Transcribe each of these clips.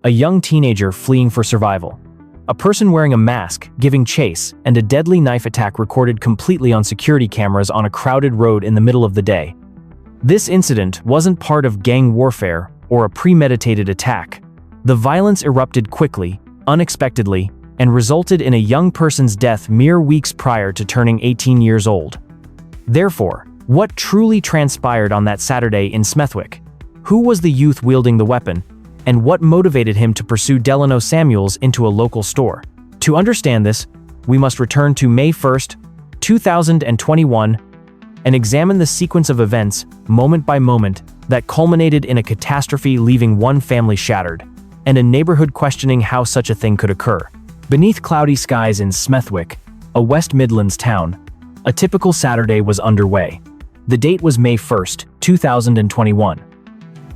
a young teenager fleeing for survival, a person wearing a mask giving chase, and a deadly knife attack recorded completely on security cameras on a crowded road in the middle of the day. This incident wasn't part of gang warfare or a premeditated attack. The violence erupted quickly, unexpectedly, and resulted in a young person's death mere weeks prior to turning 18 years old. Therefore, what truly transpired on that Saturday in Smethwick? Who was the youth wielding the weapon, and what motivated him to pursue Delano Samuels into a local store? To understand this, we must return to May 1st, 2021, and examine the sequence of events, moment by moment, that culminated in a catastrophe leaving one family shattered, and a neighborhood questioning how such a thing could occur. Beneath cloudy skies in Smethwick, a West Midlands town, a typical Saturday was underway. The date was May 1st, 2021.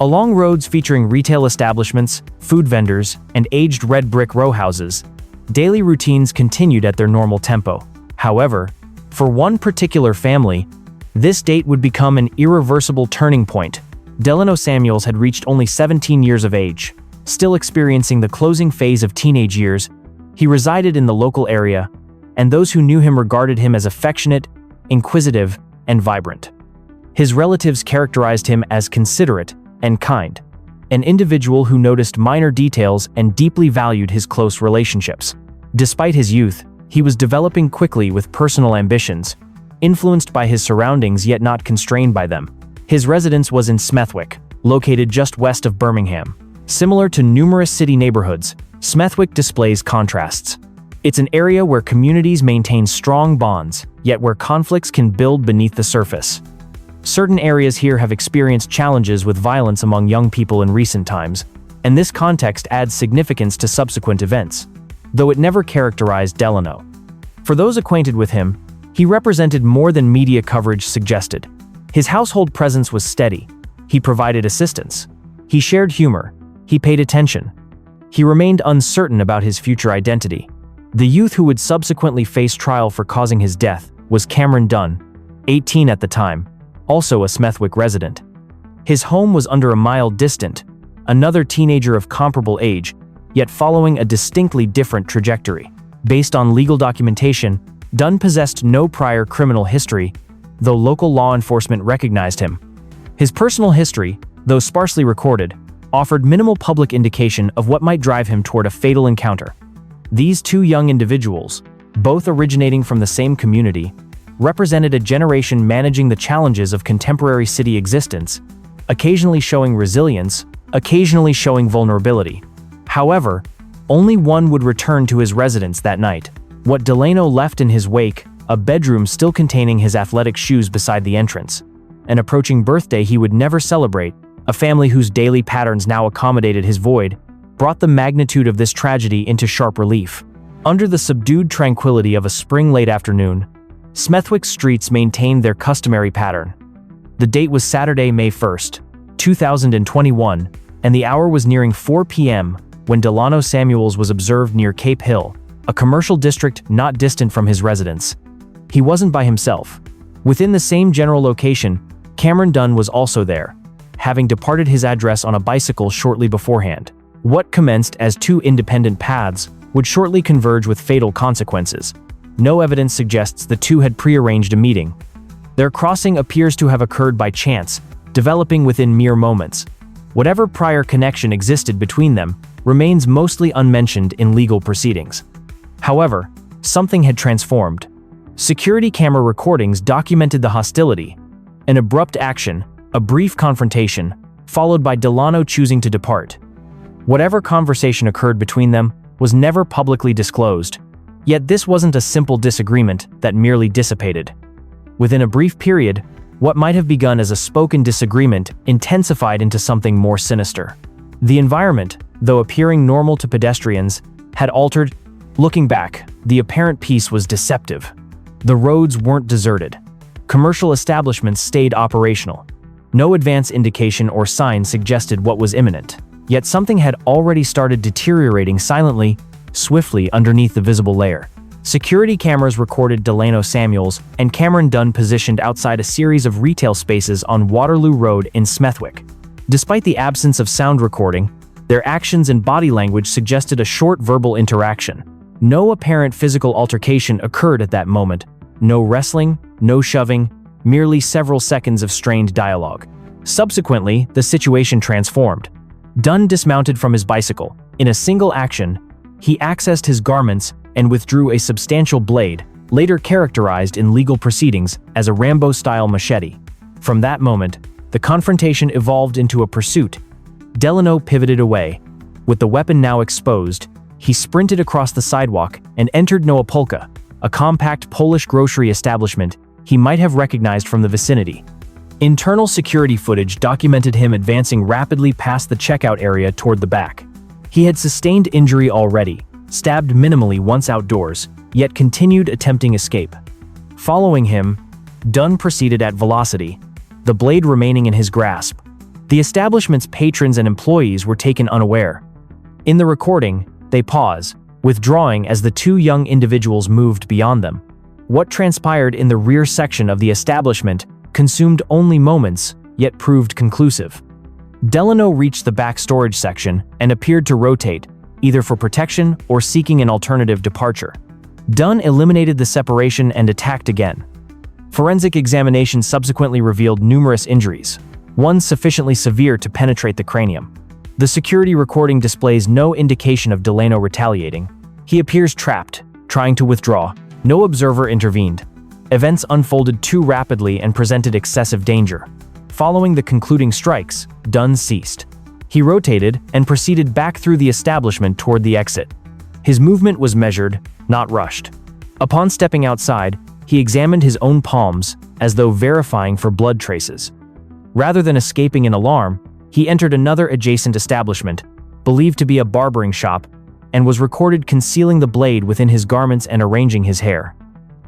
Along roads featuring retail establishments, food vendors, and aged red brick row houses, daily routines continued at their normal tempo. However, for one particular family, this date would become an irreversible turning point. Delano Samuels had reached only 17 years of age. Still experiencing the closing phase of teenage years, he resided in the local area, and those who knew him regarded him as affectionate, inquisitive, and vibrant. His relatives characterized him as considerate and kind, an individual who noticed minor details and deeply valued his close relationships. Despite his youth, he was developing quickly with personal ambitions, influenced by his surroundings yet not constrained by them. His residence was in Smethwick, located just west of Birmingham. Similar to numerous city neighborhoods, Smethwick displays contrasts. It's an area where communities maintain strong bonds, yet where conflicts can build beneath the surface. Certain areas here have experienced challenges with violence among young people in recent times, and this context adds significance to subsequent events, though it never characterized Delano. For those acquainted with him, he represented more than media coverage suggested. His household presence was steady. He provided assistance. He shared humor. He paid attention. He remained uncertain about his future identity. The youth who would subsequently face trial for causing his death was Cameron Dunn, 18 at the time, also a Smethwick resident. His home was under a mile distant, another teenager of comparable age, yet following a distinctly different trajectory. Based on legal documentation, Dunn possessed no prior criminal history, though local law enforcement recognized him. His personal history, though sparsely recorded, offered minimal public indication of what might drive him toward a fatal encounter. These two young individuals, both originating from the same community, represented a generation managing the challenges of contemporary city existence, occasionally showing resilience, occasionally showing vulnerability. However, only one would return to his residence that night. What Delano left in his wake, a bedroom still containing his athletic shoes beside the entrance, an approaching birthday he would never celebrate, a family whose daily patterns now accommodated his void, brought the magnitude of this tragedy into sharp relief. Under the subdued tranquility of a spring late afternoon, Smethwick's streets maintained their customary pattern. The date was Saturday, May 1st, 2021, and the hour was nearing 4 p.m. when Delano Samuels was observed near Cape Hill, a commercial district not distant from his residence. He wasn't by himself. Within the same general location, Cameron Dunn was also there, having departed his address on a bicycle shortly beforehand. What commenced as two independent paths would shortly converge with fatal consequences. No evidence suggests the two had prearranged a meeting. Their crossing appears to have occurred by chance, developing within mere moments. Whatever prior connection existed between them remains mostly unmentioned in legal proceedings. However, something had transformed. Security camera recordings documented the hostility, an abrupt action, a brief confrontation, followed by Delano choosing to depart. Whatever conversation occurred between them was never publicly disclosed. Yet this wasn't a simple disagreement that merely dissipated. Within a brief period, what might have begun as a spoken disagreement intensified into something more sinister. The environment, though appearing normal to pedestrians, had altered. Looking back, the apparent peace was deceptive. The roads weren't deserted. Commercial establishments stayed operational. No advance indication or sign suggested what was imminent. Yet something had already started deteriorating silently, swiftly underneath the visible layer. Security cameras recorded Delano Samuels and Cameron Dunn positioned outside a series of retail spaces on Waterloo Road in Smethwick. Despite the absence of sound recording, Their actions and body language suggested a short verbal interaction. No apparent physical altercation occurred at that moment. No wrestling, no shoving, merely several seconds of strained dialogue. Subsequently, the situation transformed. Dunn dismounted from his bicycle. In a single action, he accessed his garments and withdrew a substantial blade, later characterized in legal proceedings as a Rambo-style machete. From that moment, the confrontation evolved into a pursuit. Delano pivoted away. With the weapon now exposed, he sprinted across the sidewalk and entered Noapolka, a compact Polish grocery establishment he might have recognized from the vicinity. Internal security footage documented him advancing rapidly past the checkout area toward the back. He had sustained injury already, stabbed minimally once outdoors, yet continued attempting escape. Following him, Dunn proceeded at velocity, the blade remaining in his grasp. The establishment's patrons and employees were taken unaware. In the recording, they pause, withdrawing as the two young individuals moved beyond them. What transpired in the rear section of the establishment consumed only moments, yet proved conclusive. Delano reached the back storage section and appeared to rotate, either for protection or seeking an alternative departure. Dunn eliminated the separation and attacked again. Forensic examination subsequently revealed numerous injuries, one sufficiently severe to penetrate the cranium. The security recording displays no indication of Delano retaliating. He appears trapped, trying to withdraw. No observer intervened. Events unfolded too rapidly and presented excessive danger. Following the concluding strikes, Dunn ceased. He rotated and proceeded back through the establishment toward the exit. His movement was measured, not rushed. Upon stepping outside, he examined his own palms, as though verifying for blood traces. Rather than escaping in alarm, he entered another adjacent establishment, believed to be a barbering shop, and was recorded concealing the blade within his garments and arranging his hair.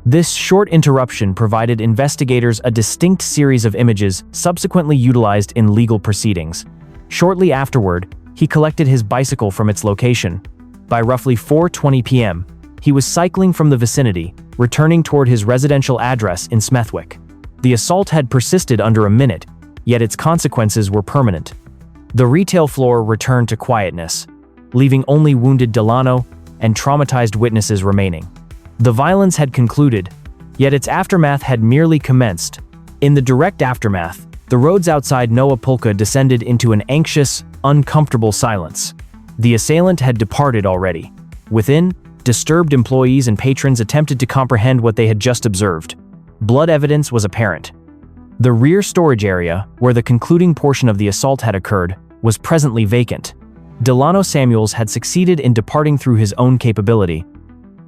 This short interruption provided investigators a distinct series of images subsequently utilized in legal proceedings. Shortly afterward, he collected his bicycle from its location. By roughly 4:20 p.m., he was cycling from the vicinity, returning toward his residential address in Smethwick. The assault had persisted under a minute, yet its consequences were permanent. The retail floor returned to quietness, leaving only wounded Delano and traumatized witnesses remaining. The violence had concluded, yet its aftermath had merely commenced. In the direct aftermath, the roads outside Noapolka descended into an anxious, uncomfortable silence. The assailant had departed already. Within, disturbed employees and patrons attempted to comprehend what they had just observed. Blood evidence was apparent. The rear storage area, where the concluding portion of the assault had occurred, was presently vacant. Delano Samuels had succeeded in departing through his own capability.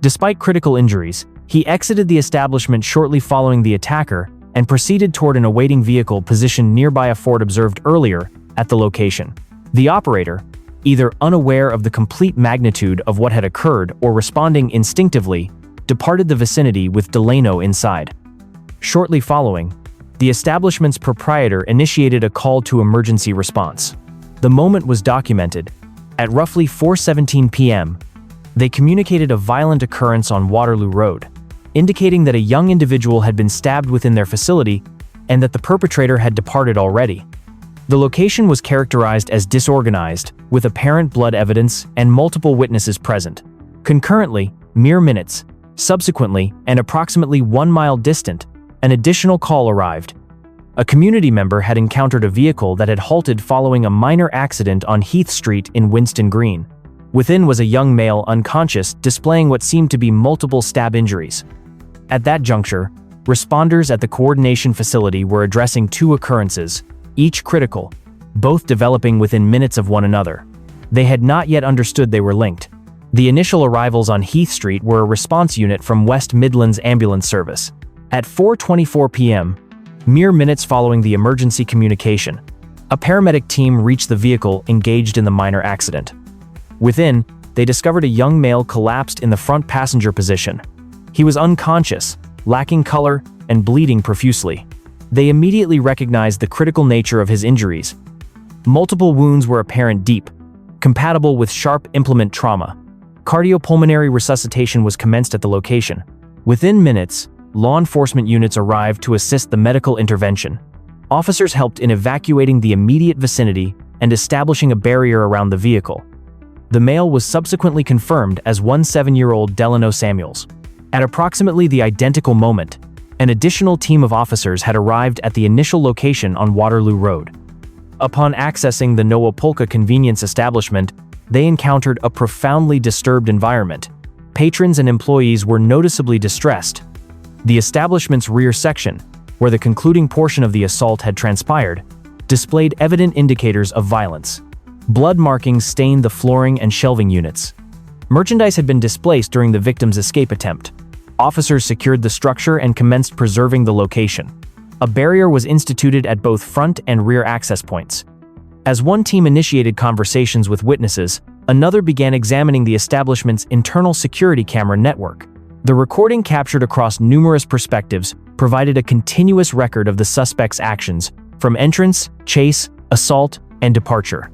Despite critical injuries, he exited the establishment shortly following the attacker and proceeded toward an awaiting vehicle positioned nearby a Ford observed earlier at the location. The operator, either unaware of the complete magnitude of what had occurred or responding instinctively, departed the vicinity with Delano inside. Shortly following, the establishment's proprietor initiated a call to emergency response. The moment was documented. At roughly 4:17 p.m., they communicated a violent occurrence on Waterloo Road, indicating that a young individual had been stabbed within their facility and that the perpetrator had departed already. The location was characterized as disorganized, with apparent blood evidence and multiple witnesses present. Concurrently, mere minutes, subsequently, and approximately 1 mile distant, an additional call arrived. A community member had encountered a vehicle that had halted following a minor accident on Heath Street in Winston Green. Within was a young male unconscious, displaying what seemed to be multiple stab injuries. At that juncture, responders at the coordination facility were addressing two occurrences, each critical, both developing within minutes of one another. They had not yet understood they were linked. The initial arrivals on Heath Street were a response unit from West Midlands Ambulance Service. At 4:24 p.m., mere minutes following the emergency communication, a paramedic team reached the vehicle engaged in the minor accident. Within, they discovered a young male collapsed in the front passenger position. He was unconscious, lacking color, and bleeding profusely. They immediately recognized the critical nature of his injuries. Multiple wounds were apparent deep, compatible with sharp implement trauma. Cardiopulmonary resuscitation was commenced at the location. Within minutes, law enforcement units arrived to assist the medical intervention. Officers helped in evacuating the immediate vicinity and establishing a barrier around the vehicle. The male was subsequently confirmed as 17-year-old Delano Samuels. At approximately the identical moment, an additional team of officers had arrived at the initial location on Waterloo Road. Upon accessing the Noah Polka convenience establishment, they encountered a profoundly disturbed environment. Patrons and employees were noticeably distressed. The establishment's rear section, where the concluding portion of the assault had transpired, displayed evident indicators of violence. Blood markings stained the flooring and shelving units. Merchandise had been displaced during the victim's escape attempt. Officers secured the structure and commenced preserving the location. A barrier was instituted at both front and rear access points. As one team initiated conversations with witnesses, another began examining the establishment's internal security camera network. The recording, captured across numerous perspectives, provided a continuous record of the suspect's actions, from entrance, chase, assault, and departure.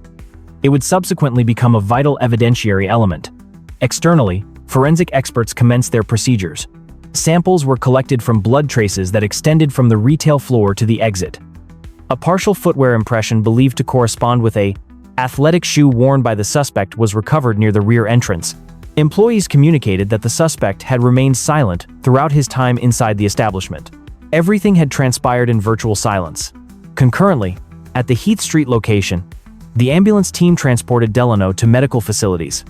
It would subsequently become a vital evidentiary element. Externally, forensic experts commenced their procedures. Samples were collected from blood traces that extended from the retail floor to the exit. A partial footwear impression believed to correspond with an athletic shoe worn by the suspect was recovered near the rear entrance. Employees communicated that the suspect had remained silent throughout his time inside the establishment. Everything had transpired in virtual silence. Concurrently, at the Heath Street location, the ambulance team transported Delano to medical facilities.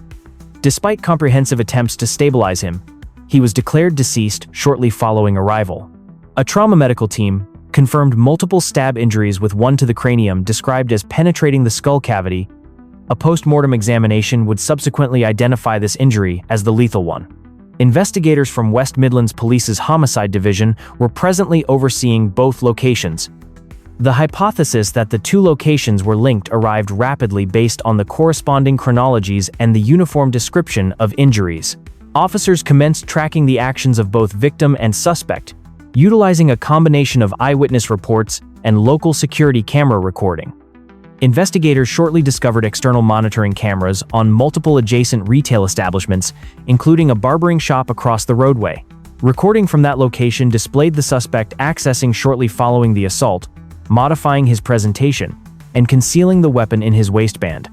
Despite comprehensive attempts to stabilize him, he was declared deceased shortly following arrival. A trauma medical team confirmed multiple stab injuries, with one to the cranium described as penetrating the skull cavity. A post-mortem examination would subsequently identify this injury as the lethal one. Investigators from West Midlands Police's Homicide Division were presently overseeing both locations. The hypothesis that the two locations were linked arrived rapidly based on the corresponding chronologies and the uniform description of injuries. Officers commenced tracking the actions of both victim and suspect, utilizing a combination of eyewitness reports and local security camera recording. Investigators shortly discovered external monitoring cameras on multiple adjacent retail establishments, including a barbering shop across the roadway. Recording from that location displayed the suspect accessing shortly following the assault, modifying his presentation, and concealing the weapon in his waistband.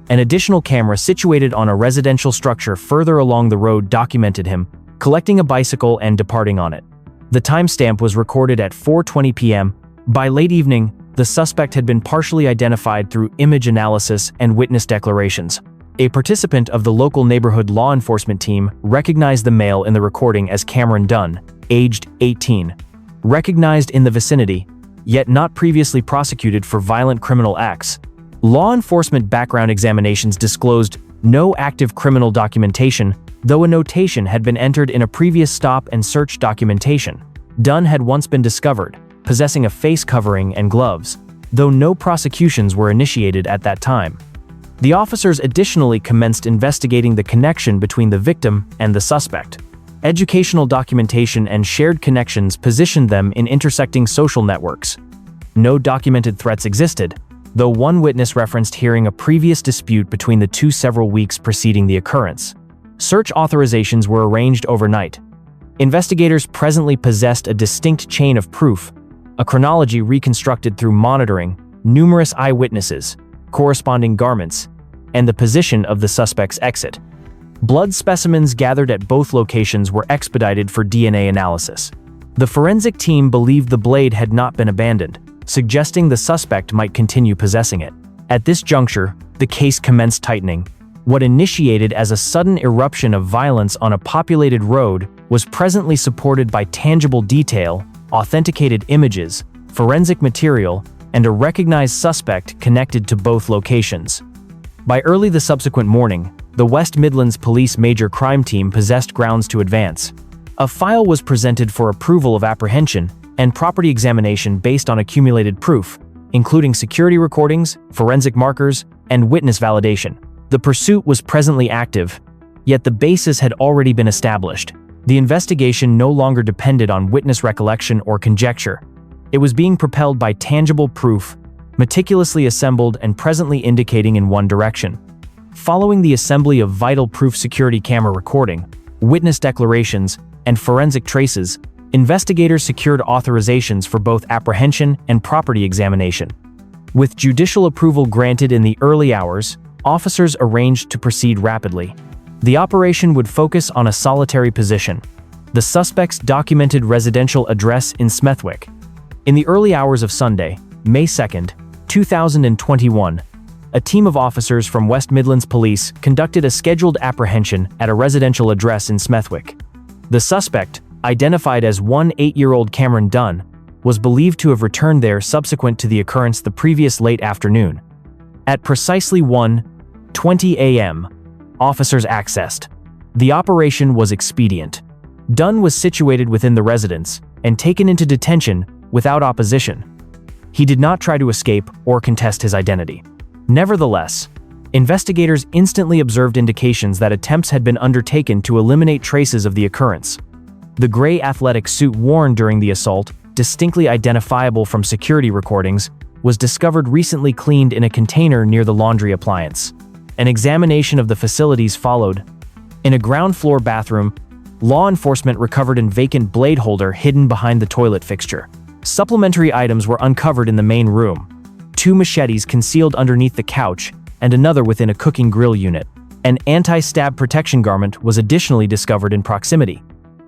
An additional camera situated on a residential structure further along the road documented him collecting a bicycle and departing on it. The timestamp was recorded at 4:20 p.m. By late evening, the suspect had been partially identified through image analysis and witness declarations. A participant of the local neighborhood law enforcement team recognized the male in the recording as Cameron Dunn, aged 18. Recognized in the vicinity, yet not previously prosecuted for violent criminal acts. Law enforcement background examinations disclosed no active criminal documentation, though a notation had been entered in a previous stop and search documentation. Dunn had once been discovered possessing a face covering and gloves, though no prosecutions were initiated at that time. The officers additionally commenced investigating the connection between the victim and the suspect. Educational documentation and shared connections positioned them in intersecting social networks. No documented threats existed, though one witness referenced hearing a previous dispute between the two several weeks preceding the occurrence. Search authorizations were arranged overnight. Investigators presently possessed a distinct chain of proof, a chronology reconstructed through monitoring, numerous eyewitnesses, corresponding garments, and the position of the suspect's exit. Blood specimens gathered at both locations were expedited for DNA analysis. The forensic team believed the blade had not been abandoned, suggesting the suspect might continue possessing it. At this juncture, the case commenced tightening. What initiated as a sudden eruption of violence on a populated road was presently supported by tangible detail, authenticated images, forensic material, and a recognized suspect connected to both locations. By early the subsequent morning, the West Midlands Police Major Crime Team possessed grounds to advance. A file was presented for approval of apprehension and property examination based on accumulated proof, including security recordings, forensic markers, and witness validation. The pursuit was presently active, yet the basis had already been established. The investigation no longer depended on witness recollection or conjecture. It was being propelled by tangible proof, meticulously assembled and presently indicating in one direction. Following the assembly of vital proof security camera recording, witness declarations, and forensic traces, investigators secured authorizations for both apprehension and property examination. With judicial approval granted in the early hours, officers arranged to proceed rapidly. The operation would focus on a solitary position: the suspect's documented residential address in Smethwick. In the early hours of Sunday, May 2, 2021, a team of officers from West Midlands Police conducted a scheduled apprehension at a residential address in Smethwick. The suspect, identified as 8-year-old Cameron Dunn, was believed to have returned there subsequent to the occurrence the previous late afternoon. At precisely 1:20 a.m., officers accessed. The operation was expedient. Dunn was situated within the residence and taken into detention without opposition. He did not try to escape or contest his identity. Nevertheless, investigators instantly observed indications that attempts had been undertaken to eliminate traces of the occurrence. The gray athletic suit worn during the assault, distinctly identifiable from security recordings, was discovered recently cleaned in a container near the laundry appliance. An examination of the facilities followed. In a ground-floor bathroom, law enforcement recovered a vacant blade holder hidden behind the toilet fixture. Supplementary items were uncovered in the main room: 2 machetes concealed underneath the couch and another within a cooking grill unit. An anti-stab protection garment was additionally discovered in proximity.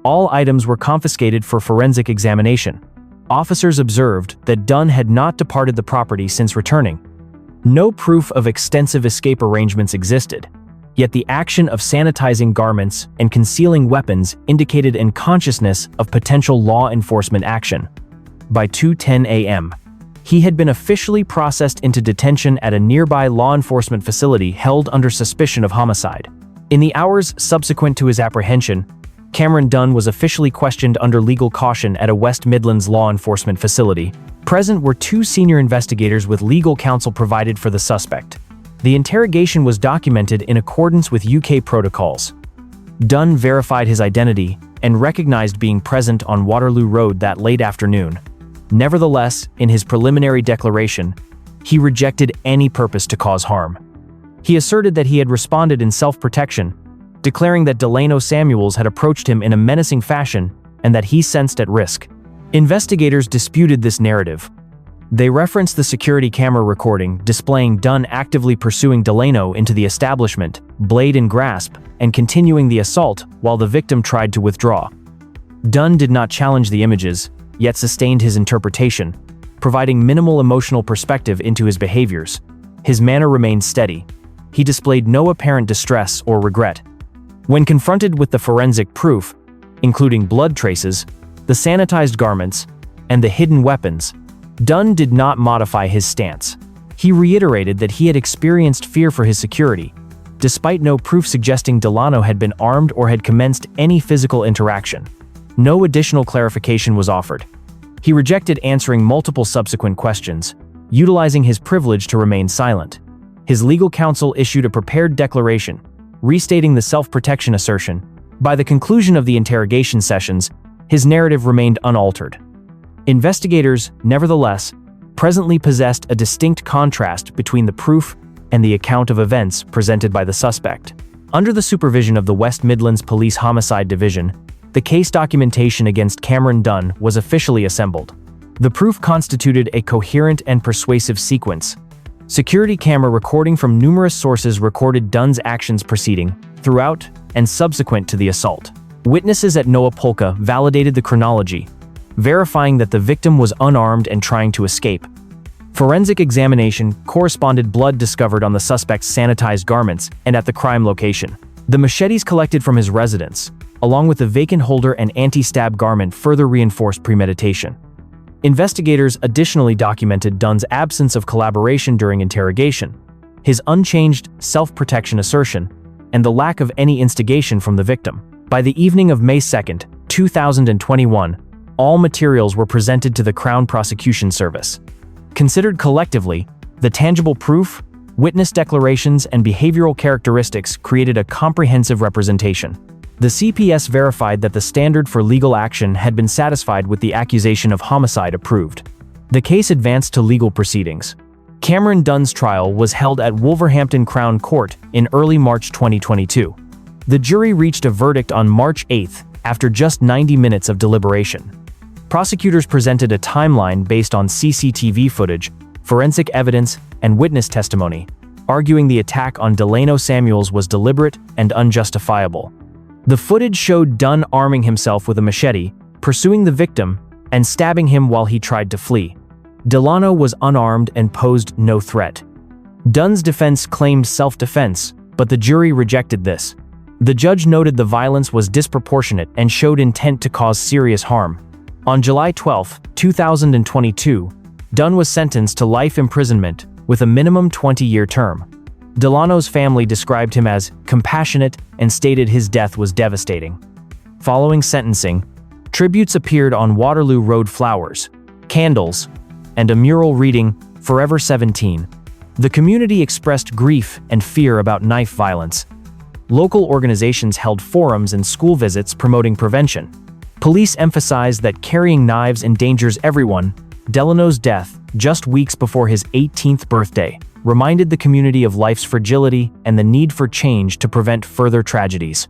All items were confiscated for forensic examination. Officers observed that Dunn had not departed the property since returning. No proof of extensive escape arrangements existed, yet the action of sanitizing garments and concealing weapons indicated unconsciousness of potential law enforcement action. By 2:10 a.m., he had been officially processed into detention at a nearby law enforcement facility held under suspicion of homicide. In the hours subsequent to his apprehension, Cameron Dunn was officially questioned under legal caution at a West Midlands law enforcement facility. Present were 2 senior investigators with legal counsel provided for the suspect. The interrogation was documented in accordance with UK protocols. Dunn verified his identity and recognized being present on Waterloo Road that late afternoon. Nevertheless, in his preliminary declaration, he rejected any purpose to cause harm. He asserted that he had responded in self-protection, declaring that Delano Samuels had approached him in a menacing fashion and that he sensed at risk. Investigators disputed this narrative. They referenced the security camera recording displaying Dunn actively pursuing Delano into the establishment, blade in grasp, and continuing the assault while the victim tried to withdraw. Dunn did not challenge the images, yet sustained his interpretation, providing minimal emotional perspective into his behaviors. His manner remained steady. He displayed no apparent distress or regret. When confronted with the forensic proof, including blood traces, the sanitized garments, and the hidden weapons, Dunn did not modify his stance. He reiterated that he had experienced fear for his security, despite no proof suggesting Delano had been armed or had commenced any physical interaction. No additional clarification was offered. He rejected answering multiple subsequent questions, utilizing his privilege to remain silent. His legal counsel issued a prepared declaration, restating the self-protection assertion. By the conclusion of the interrogation sessions, his narrative remained unaltered. Investigators, nevertheless, presently possessed a distinct contrast between the proof and the account of events presented by the suspect. Under the supervision of the West Midlands Police Homicide Division, the case documentation against Cameron Dunn was officially assembled. The proof constituted a coherent and persuasive sequence. Security camera recording from numerous sources recorded Dunn's actions proceeding, throughout, and subsequent to the assault. Witnesses at Noapolka validated the chronology, verifying that the victim was unarmed and trying to escape. Forensic examination corresponded blood discovered on the suspect's sanitized garments and at the crime location. The machetes collected from his residence, along with the vacant holder and anti-stab garment, further reinforced premeditation. Investigators additionally documented Dunn's absence of collaboration during interrogation, his unchanged self-protection assertion, and the lack of any instigation from the victim. By the evening of May 2, 2021, all materials were presented to the Crown Prosecution Service. Considered collectively, the tangible proof, witness declarations, and behavioral characteristics created a comprehensive representation. The CPS verified that the standard for legal action had been satisfied with the accusation of homicide approved. The case advanced to legal proceedings. Cameron Dunn's trial was held at Wolverhampton Crown Court in early March 2022. The jury reached a verdict on March 8 after just 90 minutes of deliberation. Prosecutors presented a timeline based on CCTV footage forensic evidence, and witness testimony, arguing the attack on Delano Samuels was deliberate and unjustifiable. The footage showed Dunn arming himself with a machete, pursuing the victim, and stabbing him while he tried to flee. Delano was unarmed and posed no threat. Dunn's defense claimed self-defense, but the jury rejected this. The judge noted the violence was disproportionate and showed intent to cause serious harm. On July 12, 2022, Dunn was sentenced to life imprisonment with a minimum 20-year term. Delano's family described him as compassionate and stated his death was devastating. Following sentencing, tributes appeared on Waterloo Road, flowers, candles, and a mural reading, "Forever 17. The community expressed grief and fear about knife violence. Local organizations held forums and school visits promoting prevention. Police emphasized that carrying knives endangers everyone. Delano's death, just weeks before his 18th birthday, reminded the community of life's fragility and the need for change to prevent further tragedies.